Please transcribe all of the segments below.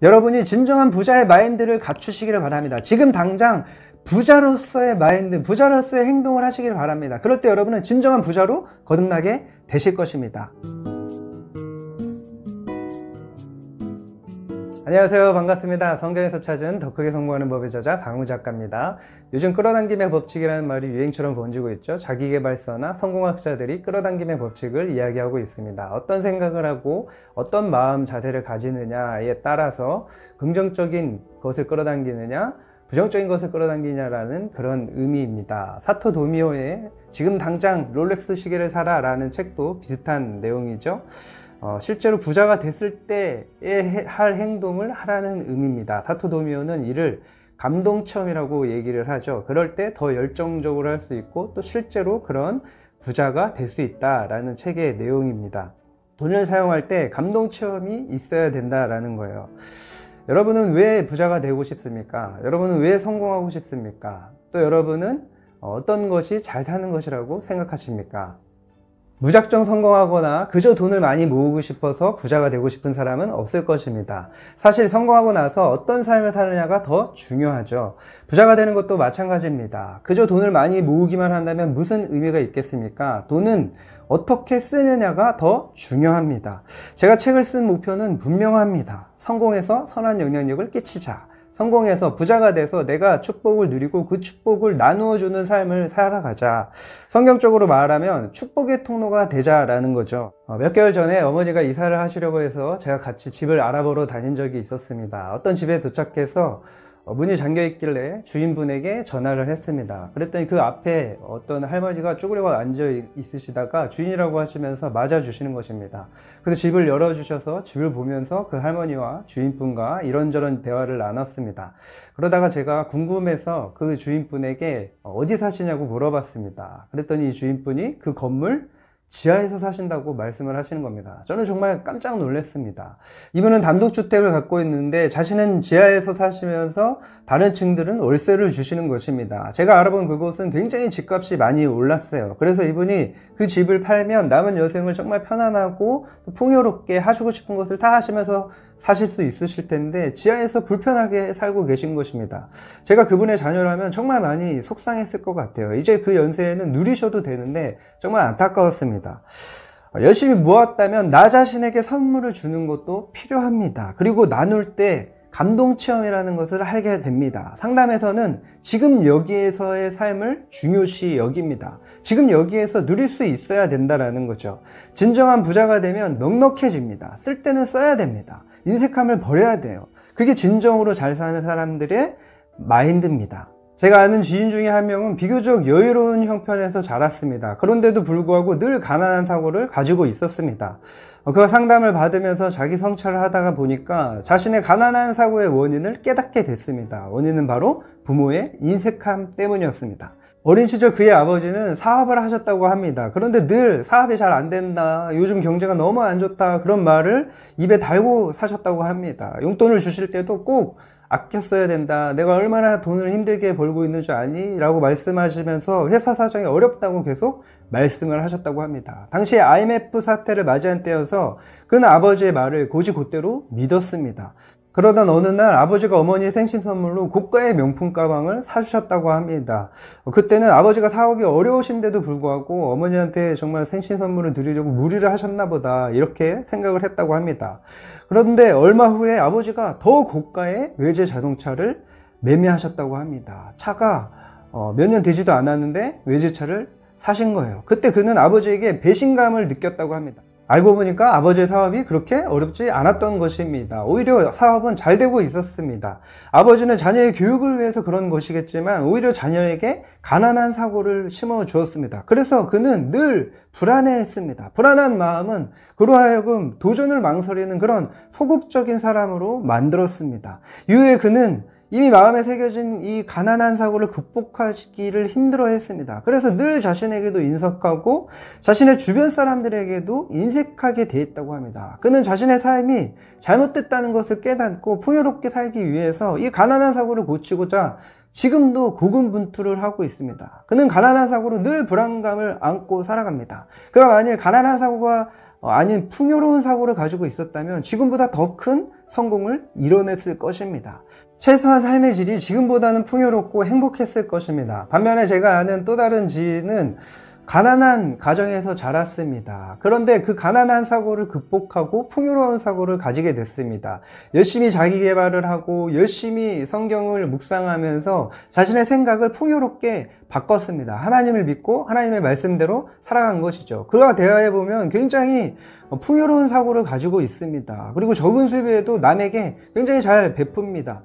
여러분이 진정한 부자의 마인드를 갖추시기를 바랍니다. 지금 당장 부자로서의 마인드, 부자로서의 행동을 하시길 바랍니다. 그럴 때 여러분은 진정한 부자로 거듭나게 되실 것입니다. 안녕하세요. 반갑습니다. 성경에서 찾은 더 크게 성공하는 법의 저자 강우 작가입니다. 요즘 끌어당김의 법칙이라는 말이 유행처럼 번지고 있죠. 자기계발서나 성공학자들이 끌어당김의 법칙을 이야기하고 있습니다. 어떤 생각을 하고 어떤 마음 자세를 가지느냐에 따라서 긍정적인 것을 끌어당기느냐 부정적인 것을 끌어당기냐라는 그런 의미입니다. 사토 도미오의 지금 당장 롤렉스 시계를 사라 라는 책도 비슷한 내용이죠. 실제로 부자가 됐을 때에 할 행동을 하라는 의미입니다. 사토 도미오는 이를 감동체험이라고 얘기를 하죠. 그럴 때 더 열정적으로 할 수 있고 또 실제로 그런 부자가 될 수 있다라는 책의 내용입니다. 돈을 사용할 때 감동체험이 있어야 된다라는 거예요. 여러분은 왜 부자가 되고 싶습니까? 여러분은 왜 성공하고 싶습니까? 또 여러분은 어떤 것이 잘 사는 것이라고 생각하십니까? 무작정 성공하거나 그저 돈을 많이 모으고 싶어서 부자가 되고 싶은 사람은 없을 것입니다. 사실 성공하고 나서 어떤 삶을 사느냐가 더 중요하죠. 부자가 되는 것도 마찬가지입니다. 그저 돈을 많이 모으기만 한다면 무슨 의미가 있겠습니까? 돈은 어떻게 쓰느냐가 더 중요합니다. 제가 책을 쓴 목표는 분명합니다. 성공해서 선한 영향력을 끼치자. 성공해서 부자가 돼서 내가 축복을 누리고 그 축복을 나누어주는 삶을 살아가자. 성경적으로 말하면 축복의 통로가 되자라는 거죠. 몇 개월 전에 어머니가 이사를 하시려고 해서 제가 같이 집을 알아보러 다닌 적이 있었습니다. 어떤 집에 도착해서 문이 잠겨 있길래 주인분에게 전화를 했습니다. 그랬더니 그 앞에 어떤 할머니가 쭈그려 앉아 있으시다가 주인이라고 하시면서 맞아주시는 것입니다. 그래서 집을 열어주셔서 집을 보면서 그 할머니와 주인분과 이런저런 대화를 나눴습니다. 그러다가 제가 궁금해서 그 주인분에게 어디 사시냐고 물어봤습니다. 그랬더니 이 주인분이 그 건물 지하에서 사신다고 말씀을 하시는 겁니다. 저는 정말 깜짝 놀랐습니다. 이분은 단독주택을 갖고 있는데 자신은 지하에서 사시면서 다른 층들은 월세를 주시는 것입니다. 제가 알아본 그곳은 굉장히 집값이 많이 올랐어요. 그래서 이분이 그 집을 팔면 남은 여생을 정말 편안하고 풍요롭게 하시고 싶은 것을 다 하시면서 사실 수 있으실 텐데 지하에서 불편하게 살고 계신 것입니다. 제가 그분의 자녀라면 정말 많이 속상했을 것 같아요. 이제 그 연세에는 누리셔도 되는데 정말 안타까웠습니다. 열심히 모았다면 나 자신에게 선물을 주는 것도 필요합니다. 그리고 나눌 때 감동체험이라는 것을 하게 됩니다. 상담에서는 지금 여기에서의 삶을 중요시 여깁니다. 지금 여기에서 누릴 수 있어야 된다는 거죠. 진정한 부자가 되면 넉넉해집니다. 쓸 때는 써야 됩니다. 인색함을 버려야 돼요. 그게 진정으로 잘 사는 사람들의 마인드입니다. 제가 아는 지인 중에 한 명은 비교적 여유로운 형편에서 자랐습니다. 그런데도 불구하고 늘 가난한 사고를 가지고 있었습니다. 그 상담을 받으면서 자기 성찰을 하다가 보니까 자신의 가난한 사고의 원인을 깨닫게 됐습니다. 원인은 바로 부모의 인색함 때문이었습니다. 어린 시절 그의 아버지는 사업을 하셨다고 합니다. 그런데 늘 사업이 잘 안 된다, 요즘 경제가 너무 안 좋다, 그런 말을 입에 달고 사셨다고 합니다. 용돈을 주실 때도 꼭 아껴 써야 된다, 내가 얼마나 돈을 힘들게 벌고 있는 줄 아니? 라고 말씀하시면서 회사 사정이 어렵다고 계속 말씀을 하셨다고 합니다. 당시에 IMF 사태를 맞이한 때여서 그는 아버지의 말을 곧이곧대로 믿었습니다. 그러던 어느 날 아버지가 어머니의 생신 선물로 고가의 명품 가방을 사주셨다고 합니다. 그때는 아버지가 사업이 어려우신데도 불구하고 어머니한테 정말 생신 선물을 드리려고 무리를 하셨나 보다, 이렇게 생각을 했다고 합니다. 그런데 얼마 후에 아버지가 더 고가의 외제 자동차를 매매하셨다고 합니다. 차가 몇 년 되지도 않았는데 외제차를 사신 거예요. 그때 그는 아버지에게 배신감을 느꼈다고 합니다. 알고 보니까 아버지의 사업이 그렇게 어렵지 않았던 것입니다. 오히려 사업은 잘 되고 있었습니다. 아버지는 자녀의 교육을 위해서 그런 것이겠지만 오히려 자녀에게 가난한 사고를 심어 주었습니다. 그래서 그는 늘 불안해했습니다. 불안한 마음은 그로 하여금 도전을 망설이는 그런 소극적인 사람으로 만들었습니다. 이후에 그는 이미 마음에 새겨진 이 가난한 사고를 극복하기를 힘들어했습니다. 그래서 늘 자신에게도 인색하고 자신의 주변 사람들에게도 인색하게 대했다고 합니다. 그는 자신의 삶이 잘못됐다는 것을 깨닫고 풍요롭게 살기 위해서 이 가난한 사고를 고치고자 지금도 고군분투를 하고 있습니다. 그는 가난한 사고로 늘 불안감을 안고 살아갑니다. 그가 만일 가난한 사고가 아닌 풍요로운 사고를 가지고 있었다면 지금보다 더 큰 성공을 이뤄냈을 것입니다. 최소한 삶의 질이 지금보다는 풍요롭고 행복했을 것입니다. 반면에 제가 아는 또 다른 지인은 가난한 가정에서 자랐습니다. 그런데 그 가난한 사고를 극복하고 풍요로운 사고를 가지게 됐습니다. 열심히 자기 개발을 하고 열심히 성경을 묵상하면서 자신의 생각을 풍요롭게 바꿨습니다. 하나님을 믿고 하나님의 말씀대로 살아간 것이죠. 그와 대화해보면 굉장히 풍요로운 사고를 가지고 있습니다. 그리고 적은 수입에도 남에게 굉장히 잘 베풉니다.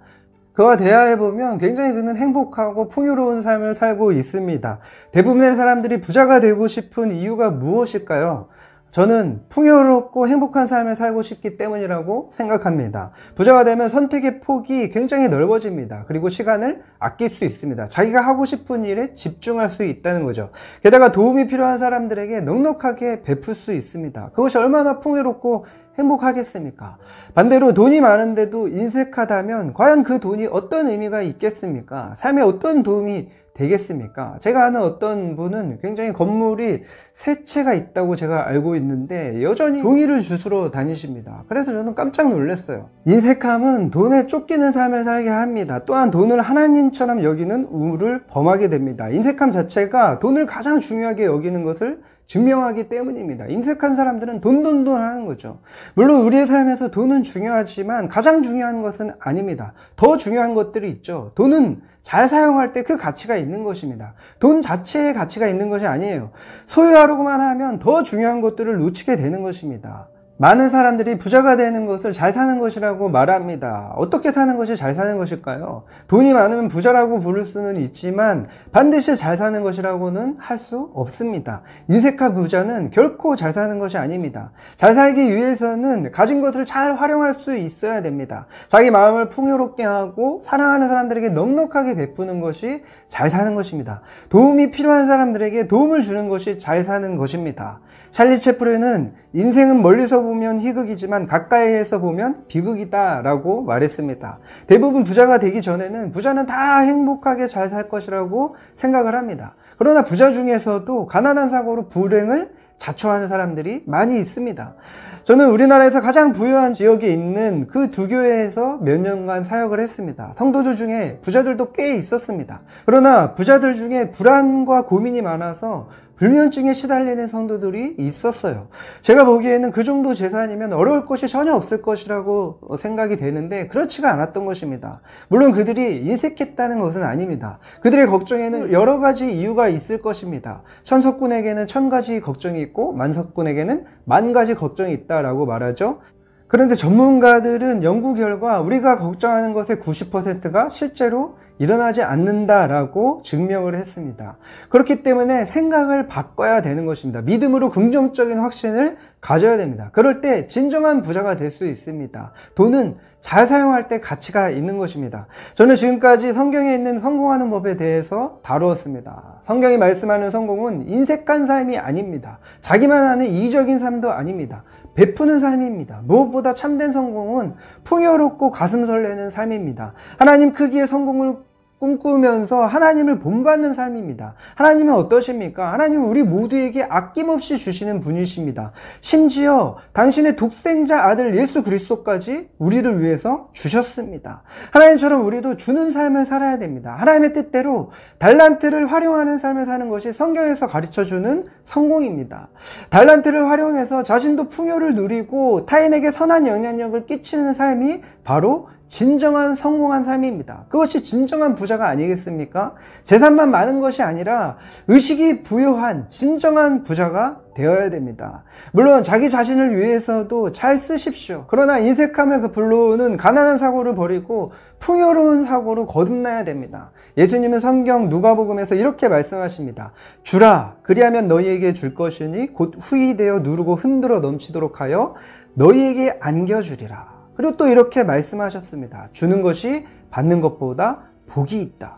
그와 대화해보면 굉장히 그는 행복하고 풍요로운 삶을 살고 있습니다. 대부분의 사람들이 부자가 되고 싶은 이유가 무엇일까요? 저는 풍요롭고 행복한 삶을 살고 싶기 때문이라고 생각합니다. 부자가 되면 선택의 폭이 굉장히 넓어집니다. 그리고 시간을 아낄 수 있습니다. 자기가 하고 싶은 일에 집중할 수 있다는 거죠. 게다가 도움이 필요한 사람들에게 넉넉하게 베풀 수 있습니다. 그것이 얼마나 풍요롭고 행복하겠습니까? 반대로 돈이 많은데도 인색하다면 과연 그 돈이 어떤 의미가 있겠습니까? 삶에 어떤 도움이 되겠습니까? 제가 아는 어떤 분은 굉장히 건물이 3채가 있다고 제가 알고 있는데 여전히 종이를 주스러 다니십니다. 그래서 저는 깜짝 놀랐어요. 인색함은 돈에 쫓기는 삶을 살게 합니다. 또한 돈을 하나님처럼 여기는 우물을 범하게 됩니다. 인색함 자체가 돈을 가장 중요하게 여기는 것을 증명하기 때문입니다. 인색한 사람들은 돈 하는 거죠. 물론 우리의 삶에서 돈은 중요하지만 가장 중요한 것은 아닙니다. 더 중요한 것들이 있죠. 돈은 잘 사용할 때 그 가치가 있는 것입니다. 돈 자체의 가치가 있는 것이 아니에요. 소유하려고만 하면 더 중요한 것들을 놓치게 되는 것입니다. 많은 사람들이 부자가 되는 것을 잘 사는 것이라고 말합니다. 어떻게 사는 것이 잘 사는 것일까요? 돈이 많으면 부자라고 부를 수는 있지만 반드시 잘 사는 것이라고는 할 수 없습니다. 인색한 부자는 결코 잘 사는 것이 아닙니다. 잘 살기 위해서는 가진 것을 잘 활용할 수 있어야 됩니다. 자기 마음을 풍요롭게 하고 사랑하는 사람들에게 넉넉하게 베푸는 것이 잘 사는 것입니다. 도움이 필요한 사람들에게 도움을 주는 것이 잘 사는 것입니다. 찰리 채플린은 인생은 멀리서 보면 희극이지만 가까이에서 보면 비극이다 라고 말했습니다. 대부분 부자가 되기 전에는 부자는 다 행복하게 잘 살 것이라고 생각을 합니다. 그러나 부자 중에서도 가난한 사고로 불행을 자초하는 사람들이 많이 있습니다. 저는 우리나라에서 가장 부유한 지역에 있는 그 두 교회에서 몇 년간 사역을 했습니다. 성도들 중에 부자들도 꽤 있었습니다. 그러나 부자들 중에 불안과 고민이 많아서 불면증에 시달리는 성도들이 있었어요. 제가 보기에는 그 정도 재산이면 어려울 것이 전혀 없을 것이라고 생각이 되는데 그렇지가 않았던 것입니다. 물론 그들이 인색했다는 것은 아닙니다. 그들의 걱정에는 여러 가지 이유가 있을 것입니다. 천석군에게는 1000가지 걱정이 있고 만석군에게는 10,000가지 걱정이 있다라고 말하죠. 그런데 전문가들은 연구 결과 우리가 걱정하는 것의 90%가 실제로 일어나지 않는다라고 증명을 했습니다. 그렇기 때문에 생각을 바꿔야 되는 것입니다. 믿음으로 긍정적인 확신을 가져야 됩니다. 그럴 때 진정한 부자가 될 수 있습니다. 돈은 잘 사용할 때 가치가 있는 것입니다. 저는 지금까지 성경에 있는 성공하는 법에 대해서 다루었습니다. 성경이 말씀하는 성공은 인색한 삶이 아닙니다. 자기만 하는 이기적인 삶도 아닙니다. 베푸는 삶입니다. 무엇보다 참된 성공은 풍요롭고 가슴 설레는 삶입니다. 하나님 크기의 성공을 꿈꾸면서 하나님을 본받는 삶입니다. 하나님은 어떠십니까? 하나님은 우리 모두에게 아낌없이 주시는 분이십니다. 심지어 당신의 독생자 아들 예수 그리스도까지 우리를 위해서 주셨습니다. 하나님처럼 우리도 주는 삶을 살아야 됩니다. 하나님의 뜻대로 달란트를 활용하는 삶을 사는 것이 성경에서 가르쳐주는 성공입니다. 달란트를 활용해서 자신도 풍요를 누리고 타인에게 선한 영향력을 끼치는 삶이 바로 진정한 성공한 삶입니다. 그것이 진정한 부자가 아니겠습니까? 재산만 많은 것이 아니라 의식이 부유한 진정한 부자가 되어야 됩니다. 물론 자기 자신을 위해서도 잘 쓰십시오. 그러나 인색함을 불러오는 가난한 사고를 버리고 풍요로운 사고로 거듭나야 됩니다. 예수님은 성경 누가복음에서 이렇게 말씀하십니다. 주라, 그리하면 너희에게 줄 것이니 곧 후히 되어 누르고 흔들어 넘치도록 하여 너희에게 안겨주리라. 그리고 또 이렇게 말씀하셨습니다. 주는 것이 받는 것보다 복이 있다.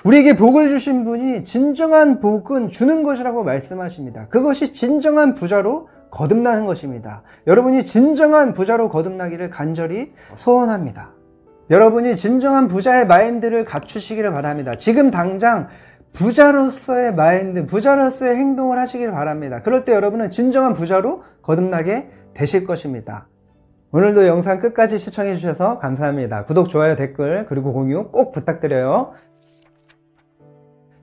우리에게 복을 주신 분이 진정한 복은 주는 것이라고 말씀하십니다. 그것이 진정한 부자로 거듭나는 것입니다. 여러분이 진정한 부자로 거듭나기를 간절히 소원합니다. 여러분이 진정한 부자의 마인드를 갖추시기를 바랍니다. 지금 당장 부자로서의 마인드, 부자로서의 행동을 하시길 바랍니다. 그럴 때 여러분은 진정한 부자로 거듭나게 되실 것입니다. 오늘도 영상 끝까지 시청해 주셔서 감사합니다. 구독, 좋아요, 댓글, 그리고 공유 꼭 부탁드려요.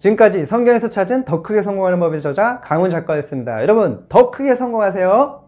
지금까지 성경에서 찾은 더 크게 성공하는 법의 저자 강훈 작가였습니다. 여러분, 더 크게 성공하세요.